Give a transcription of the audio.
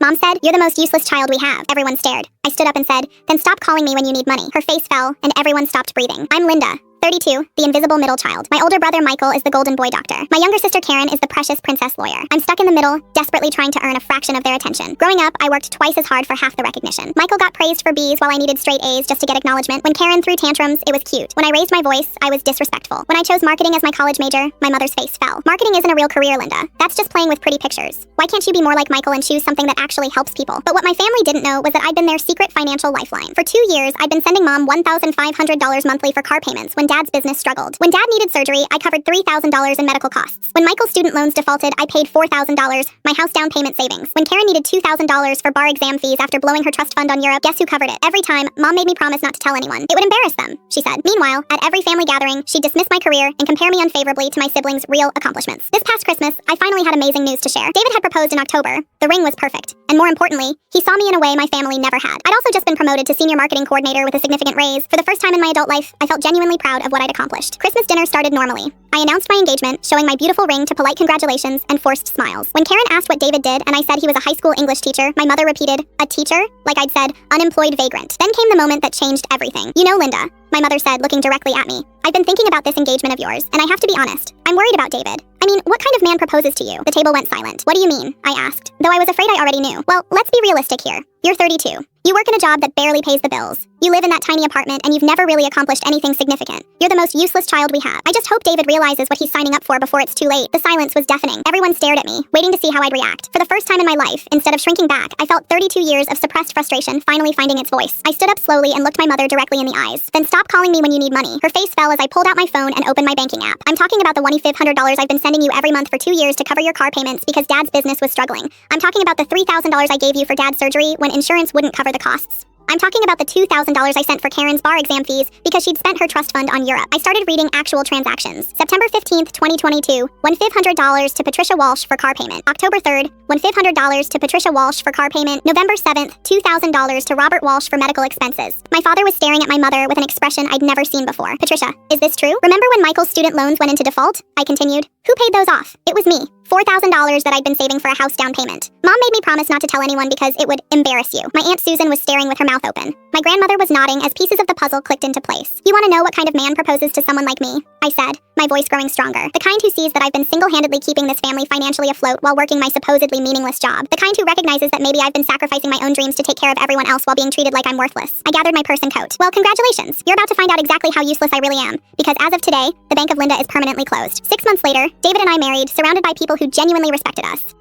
Mom said, "You're the most useless child we have." Everyone stared. I stood up and said, "Then stop calling me when you need money." Her face fell, and everyone stopped breathing. I'm Linda, 32, the invisible middle child. My older brother Michael is the golden boy doctor. My younger sister Karen is the precious princess lawyer. I'm stuck in the middle, desperately trying to earn a fraction of their attention. Growing up, I worked twice as hard for half the recognition. Michael got praised for B's while I needed straight A's just to get acknowledgement. When Karen threw tantrums, it was cute. When I raised my voice, I was disrespectful. When I chose marketing as my college major, my mother's face fell. Marketing isn't a real career, Linda. That's just playing with pretty pictures. Why can't you be more like Michael and choose something that actually helps people? But what my family didn't know was that I'd been their secret financial lifeline. For 2 years, I'd been sending Mom $1,500 monthly for car payments when Dad's business struggled. When Dad needed surgery, I covered $3,000 in medical costs. When Michael's student loans defaulted, I paid $4,000, my house down payment savings. When Karen needed $2,000 for bar exam fees after blowing her trust fund on Europe, guess who covered it? Every time, Mom made me promise not to tell anyone. It would embarrass them, she said. Meanwhile, at every family gathering, she'd dismiss my career and compare me unfavorably to my siblings' real accomplishments. This past Christmas, I finally had amazing news to share. David had proposed in October. The ring was perfect. And more importantly, he saw me in a way my family never had. I'd also just been promoted to senior marketing coordinator with a significant raise. For the first time in my adult life, I felt genuinely proud of what I'd accomplished. Christmas dinner started normally. I announced my engagement, showing my beautiful ring to polite congratulations and forced smiles. When Karen asked what David did and I said he was a high school English teacher, my mother repeated, "A teacher?" Like I'd said, "Unemployed vagrant." Then came the moment that changed everything. "You know, Linda," my mother said, looking directly at me, "I've been thinking about this engagement of yours, and I have to be honest. I'm worried about David. I mean, what kind of man proposes to you?" The table went silent. "What do you mean?" I asked, though I was afraid I already knew. "Well, let's be realistic here. You're 32. You work in a job that barely pays the bills. You live in that tiny apartment and you've never really accomplished anything significant. You're the most useless child we have. I just hope David realizes what he's signing up for before it's too late." The silence was deafening. Everyone stared at me, waiting to see how I'd react. For the first time in my life, instead of shrinking back, I felt 32 years of suppressed frustration finally finding its voice. I stood up slowly and looked my mother directly in the eyes. "Then stop calling me when you need money." Her face fell as I pulled out my phone and opened my banking app. "I'm talking about the $1,500 I've been sending you every month for 2 years to cover your car payments because Dad's business was struggling. I'm talking about the $3,000 I gave you for Dad's surgery when insurance wouldn't cover the costs. I'm talking about the $2,000 I sent for Karen's bar exam fees because she'd spent her trust fund on Europe." I started reading actual transactions. September 15th, 2022, $1,500 to Patricia Walsh for car payment. October 3rd, $1,500 to Patricia Walsh for car payment. November 7th, $2,000 to Robert Walsh for medical expenses. My father was staring at my mother with an expression I'd never seen before. "Patricia, is this true? Remember when Michael's student loans went into default?" I continued. "Who paid those off?" "It was me. $4,000 that I'd been saving for a house down payment. Mom made me promise not to tell anyone because it would embarrass you." My Aunt Susan was staring with her mouth open. My grandmother was nodding as pieces of the puzzle clicked into place. "You want to know what kind of man proposes to someone like me?" I said, my voice growing stronger. "The kind who sees that I've been single-handedly keeping this family financially afloat while working my supposedly meaningless job. The kind who recognizes that maybe I've been sacrificing my own dreams to take care of everyone else while being treated like I'm worthless." I gathered my purse and coat. "Well, congratulations. You're about to find out exactly how useless I really am. Because as of today, the Bank of Linda is permanently closed." 6 months later, David and I married, surrounded by people who genuinely respected us.